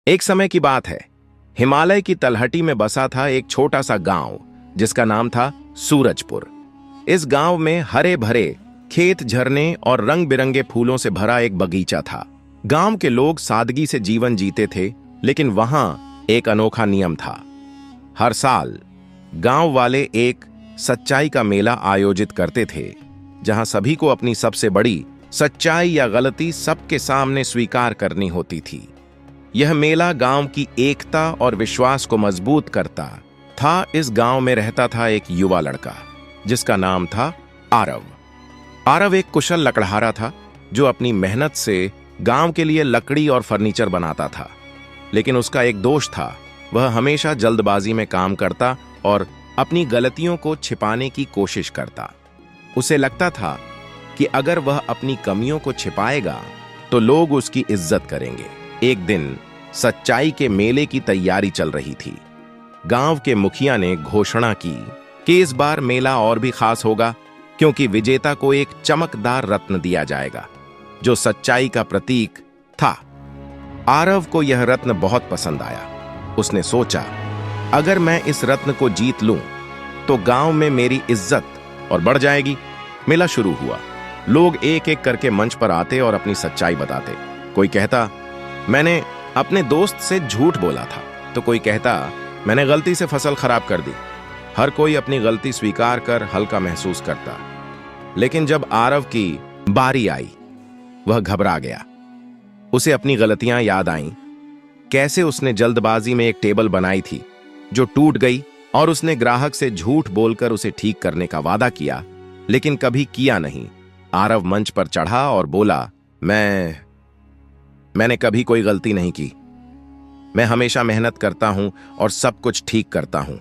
एक समय की बात है। हिमालय की तलहटी में बसा था एक छोटा सा गांव जिसका नाम था सूरजपुर। इस गांव में हरे भरे खेत, झरने और रंग बिरंगे फूलों से भरा एक बगीचा था। गांव के लोग सादगी से जीवन जीते थे, लेकिन वहां एक अनोखा नियम था। हर साल गांव वाले एक सच्चाई का मेला आयोजित करते थे, जहां सभी को अपनी सबसे बड़ी सच्चाई या गलती सबके सामने स्वीकार करनी होती थी। यह मेला गांव की एकता और विश्वास को मजबूत करता था। इस गांव में रहता था एक युवा लड़का जिसका नाम था आरव। आरव एक कुशल लकड़हारा था जो अपनी मेहनत से गांव के लिए लकड़ी और फर्नीचर बनाता था। लेकिन उसका एक दोष था, वह हमेशा जल्दबाजी में काम करता और अपनी गलतियों को छिपाने की कोशिश करता। उसे लगता था कि अगर वह अपनी कमियों को छिपाएगा तो लोग उसकी इज्जत करेंगे। एक दिन सच्चाई के मेले की तैयारी चल रही थी। गांव के मुखिया ने घोषणा की कि इस बार मेला और भी खास होगा, क्योंकि विजेता को एक चमकदार रत्न दिया जाएगा जो सच्चाई का प्रतीक था। आरव को यह रत्न बहुत पसंद आया। उसने सोचा, अगर मैं इस रत्न को जीत लूं तो गांव में मेरी इज्जत और बढ़ जाएगी। मेला शुरू हुआ। लोग एक एक करके मंच पर आते और अपनी सच्चाई बताते। कोई कहता, मैंने अपने दोस्त से झूठ बोला था, तो कोई कहता, मैंने गलती से फसल खराब कर दी। हर कोई अपनी गलती स्वीकार कर हल्का महसूस करता। लेकिन जब आरव की बारी आई, वह घबरा गया। उसे अपनी गलतियां याद आईं। कैसे उसने जल्दबाजी में एक टेबल बनाई थी जो टूट गई, और उसने ग्राहक से झूठ बोलकर उसे ठीक करने का वादा किया, लेकिन कभी किया नहीं। आरव मंच पर चढ़ा और बोला, मैंने कभी कोई गलती नहीं की। मैं हमेशा मेहनत करता हूं और सब कुछ ठीक करता हूं।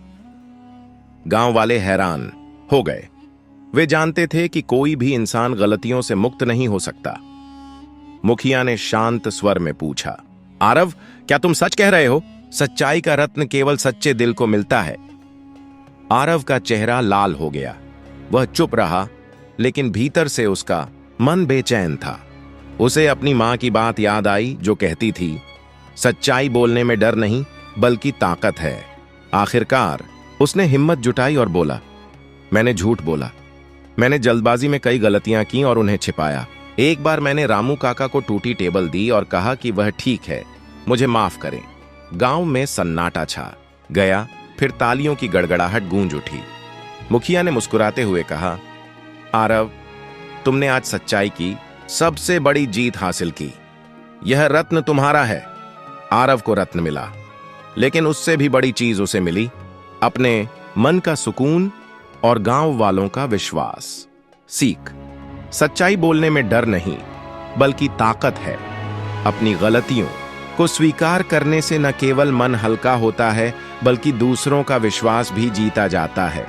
गांव वाले हैरान हो गए। वे जानते थे कि कोई भी इंसान गलतियों से मुक्त नहीं हो सकता। मुखिया ने शांत स्वर में पूछा, आरव, क्या तुम सच कह रहे हो? सच्चाई का रत्न केवल सच्चे दिल को मिलता है। आरव का चेहरा लाल हो गया। वह चुप रहा, लेकिन भीतर से उसका मन बेचैन था। उसे अपनी मां की बात याद आई जो कहती थी, सच्चाई बोलने में डर नहीं बल्कि ताकत है। आखिरकार उसने हिम्मत जुटाई और बोला, मैंने झूठ बोला। मैंने जल्दबाजी में कई गलतियां की और उन्हें छिपाया। एक बार मैंने रामू काका को टूटी टेबल दी और कहा कि वह ठीक है, मुझे माफ करें। गांव में सन्नाटा छा गया। फिर तालियों की गड़गड़ाहट गूंज उठी। मुखिया ने मुस्कुराते हुए कहा, आरव, तुमने आज सच्चाई की सबसे बड़ी जीत हासिल की। यह रत्न तुम्हारा है। आरव को रत्न मिला, लेकिन उससे भी बड़ी चीज उसे मिली, अपने मन का सुकून और गांव वालों का विश्वास। सीख, सच्चाई बोलने में डर नहीं बल्कि ताकत है। अपनी गलतियों को स्वीकार करने से न केवल मन हल्का होता है, बल्कि दूसरों का विश्वास भी जीता जाता है।